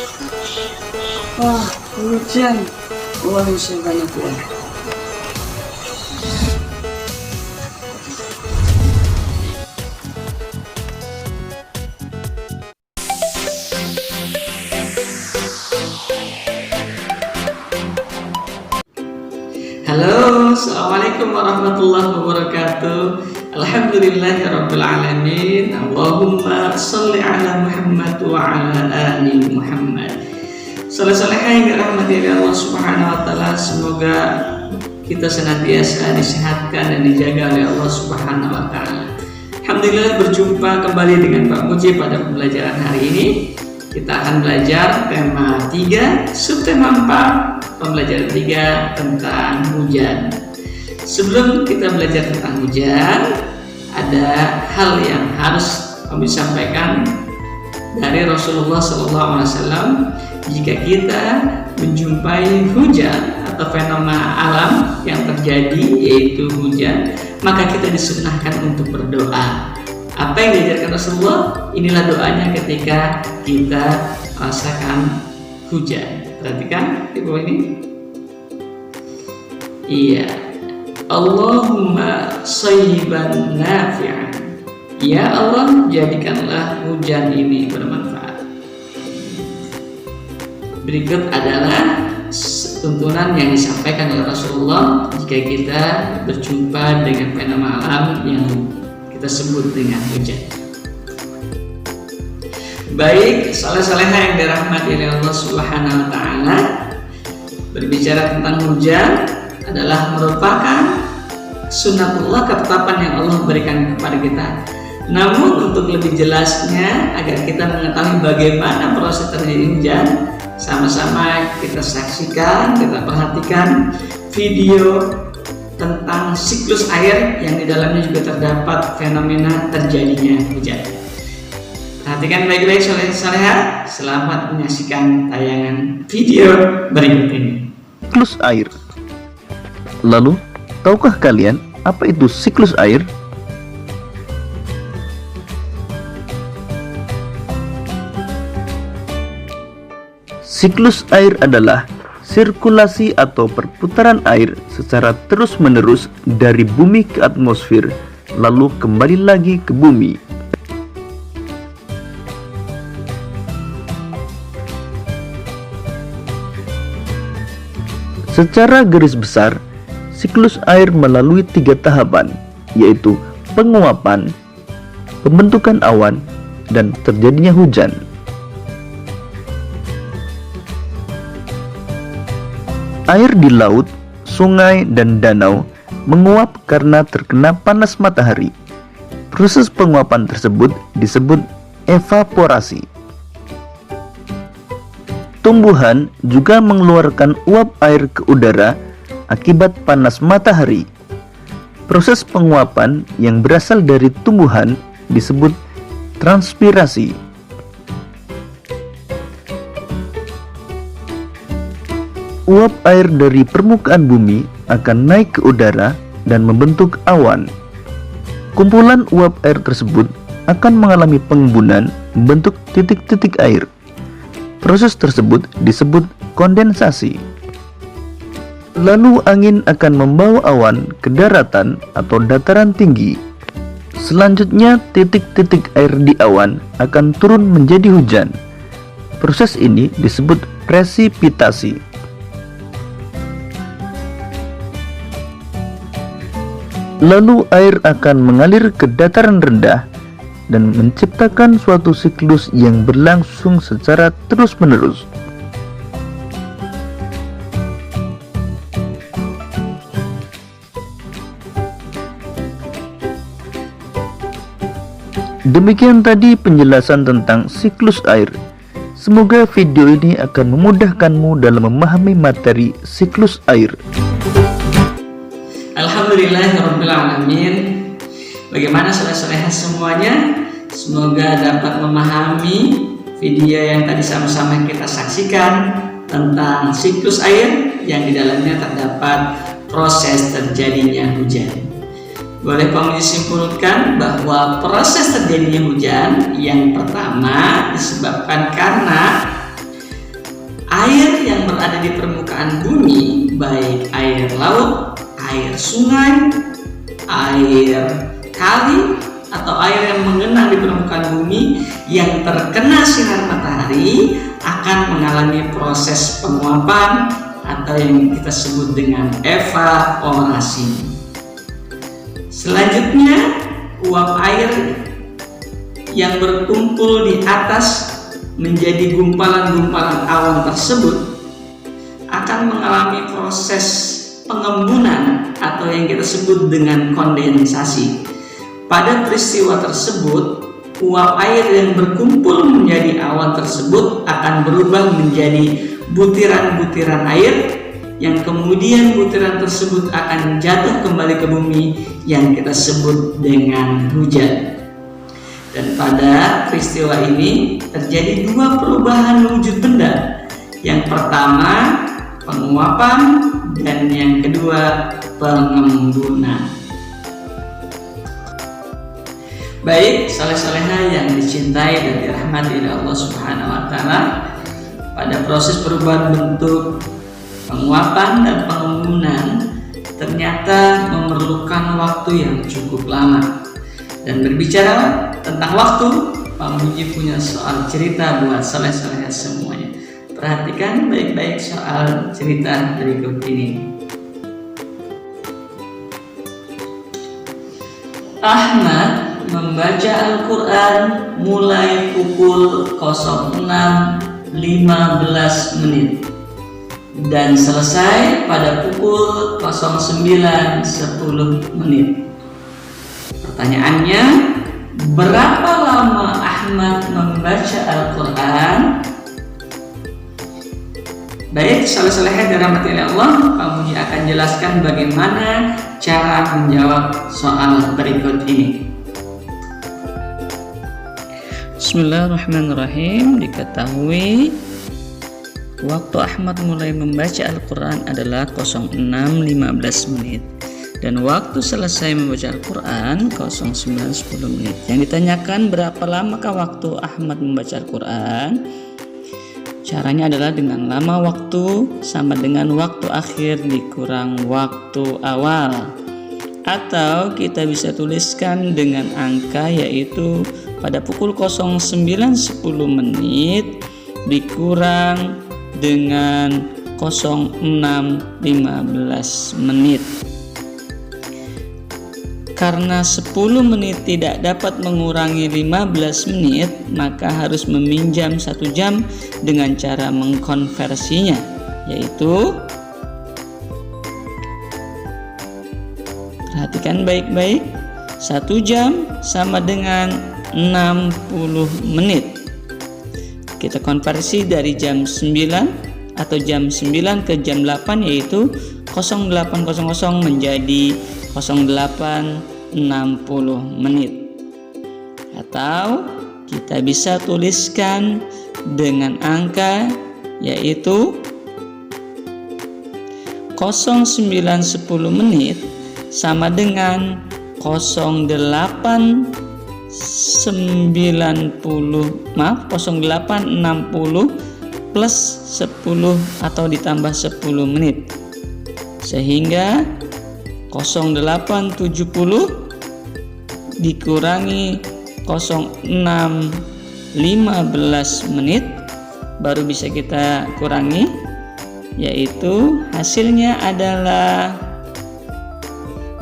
Wah, hujan. Wah, hujan banyak ya. Halo, assalamualaikum warahmatullahi wabarakatuh. Alhamdulillahirabbil alamin. Allahumma sholli ala Muhammad wa ala ali Muhammad. Salam yang dirahmati Allah Subhanahu wa taala. Semoga kita senantiasa disehatkan dan dijaga oleh Allah Subhanahu wa taala. Alhamdulillah berjumpa kembali dengan Pak Muji pada pembelajaran hari ini. Kita akan belajar tema 3, subtema 4, pembelajaran 3 tentang hujan. Sebelum kita belajar tentang hujan, ada hal yang harus kami sampaikan dari Rasulullah SAW. Jika kita menjumpai hujan atau fenomena alam yang terjadi, yaitu hujan, maka kita disunahkan untuk berdoa. Apa yang diajarkan Rasulullah? Inilah doanya ketika kita rasakan hujan. Perhatikan di bawah ini. Iya. Allahumma shayyiban nafi'an. Ya Allah, jadikanlah hujan ini bermanfaat. Berikut adalah tuntunan yang disampaikan oleh Rasulullah jika kita berjumpa dengan fenomena alam yang kita sebut dengan hujan. Baik, saleh-saleha yang dirahmati oleh Allah Subhanahu wa taala, berbicara tentang hujan adalah merupakan sunnatullah, ketetapan yang Allah berikan kepada kita. Namun untuk lebih jelasnya, agar kita mengetahui bagaimana proses terjadi hujan, sama-sama kita saksikan, kita perhatikan video tentang siklus air yang di dalamnya juga terdapat fenomena terjadinya hujan. Perhatikan baik-baik saleh-saleha. Selamat menyaksikan tayangan video berikut ini. Siklus air. Lalu, tahukah kalian apa itu siklus air? Siklus air adalah sirkulasi atau perputaran air secara terus-menerus dari bumi ke atmosfer, lalu kembali lagi ke bumi. Secara garis besar, siklus air melalui 3 tahapan, yaitu penguapan, pembentukan awan, dan terjadinya hujan. Air di laut, sungai, dan danau menguap karena terkena panas matahari. Proses penguapan tersebut disebut evaporasi. Tumbuhan juga mengeluarkan uap air ke udara akibat panas matahari. Proses penguapan yang berasal dari tumbuhan disebut transpirasi. Uap air dari permukaan bumi akan naik ke udara dan membentuk awan. Kumpulan uap air tersebut akan mengalami pengembunan membentuk titik-titik air. Proses tersebut disebut kondensasi. Lalu angin akan membawa awan ke daratan atau dataran tinggi. Selanjutnya titik-titik air di awan akan turun menjadi hujan. Proses ini disebut presipitasi. Lalu air akan mengalir ke dataran rendah dan menciptakan suatu siklus yang berlangsung secara terus-menerus. Demikian tadi penjelasan tentang siklus air. Semoga video ini akan memudahkanmu dalam memahami materi siklus air. Alhamdulillahirabbil alamin. Bagaimana saleh-saleha semuanya? Semoga dapat memahami video yang tadi sama-sama kita saksikan tentang siklus air yang di dalamnya terdapat proses terjadinya hujan. Boleh kami simpulkan bahwa proses terjadinya hujan yang pertama disebabkan karena yang berada di permukaan bumi, baik air laut, air sungai, air kali, atau air yang mengenang di permukaan bumi yang terkena sinar matahari akan mengalami proses penguapan atau yang kita sebut dengan evaporasi. Selanjutnya, uap air yang berkumpul di atas menjadi gumpalan-gumpalan awan tersebut akan mengalami proses pengembunan atau yang kita sebut dengan kondensasi. Pada peristiwa tersebut, uap air yang berkumpul menjadi awan tersebut akan berubah menjadi butiran-butiran air yang kemudian butiran tersebut akan jatuh kembali ke bumi yang kita sebut dengan hujan. Dan pada peristiwa ini terjadi dua perubahan wujud benda. Yang pertama penguapan dan yang kedua pengembunan. Baik, saleh-salehah yang dicintai dan dirahmati oleh Allah Subhanahu wa taala, pada proses perubahan bentuk penguapan dan pengembunan ternyata memerlukan waktu yang cukup lama. Dan berbicara tentang waktu, Pak Muji punya soal cerita buat saleh-salehah semuanya. Perhatikan baik-baik soal cerita berikut ini. Ahmad membaca Al-Quran mulai pukul 06.15 menit dan selesai pada pukul 09.10 menit. Pertanyaannya, berapa lama Ahmad membaca Al-Quran? Baik, saleh-salehah dirahmati oleh Allah, Pak Muji akan jelaskan bagaimana cara menjawab soal berikut ini. Bismillahirrahmanirrahim. Diketahui waktu Ahmad mulai membaca Al-Quran adalah 06.15 menit dan waktu selesai membaca Al-Quran 09.10 menit. Yang ditanyakan berapa lamakah waktu Ahmad membaca Al-Quran? Caranya adalah dengan lama waktu sama dengan waktu akhir dikurang waktu awal, atau kita bisa tuliskan dengan angka, yaitu pada pukul 09.10 menit dikurang dengan 06.15 menit. Karena 10 menit tidak dapat mengurangi 15 menit, maka harus meminjam 1 jam dengan cara mengkonversinya, yaitu, perhatikan baik-baik, 1 jam sama dengan 60 menit. Kita konversi dari jam 9 atau jam 9 ke jam 8, yaitu 08.00 menjadi 08.60 menit. Atau kita bisa tuliskan dengan angka, yaitu 09.10 menit sama dengan 08.60 plus 10 atau ditambah 10 menit, sehingga 08.70 dikurangi 06.15 menit baru bisa kita kurangi, yaitu hasilnya adalah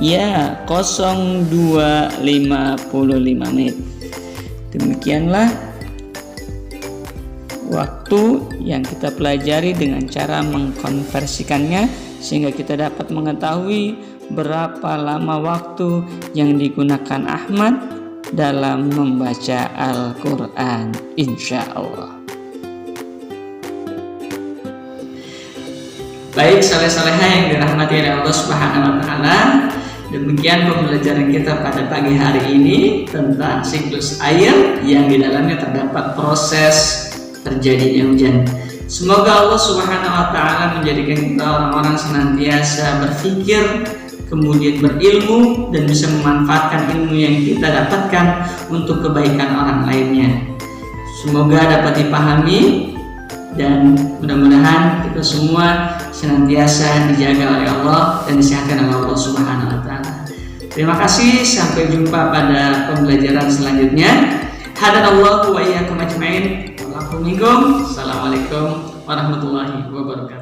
02.55 menit. Demikianlah waktu yang kita pelajari dengan cara mengkonversikannya, sehingga kita dapat mengetahui berapa lama waktu yang digunakan Ahmad dalam membaca Al-Quran, insya Allah. Baik, saleh-salehah yang dirahmati oleh Allah Subhanahu wa taala, demikian pembelajaran kita pada pagi hari ini tentang siklus air yang di dalamnya terdapat proses terjadinya hujan. Semoga Allah Subhanahu wa taala menjadikan kita orang-orang senantiasa berpikir, kemudian berilmu, dan bisa memanfaatkan ilmu yang kita dapatkan untuk kebaikan orang lainnya. Semoga dapat dipahami dan mudah-mudahan kita semua senantiasa dijaga oleh Allah dan disehatkan oleh Allah Subhanahu wa taala. Terima kasih, sampai jumpa pada pembelajaran selanjutnya. Hadanallahu wa iyyakum ajmain. Assalamualaikum warahmatullahi wabarakatuh.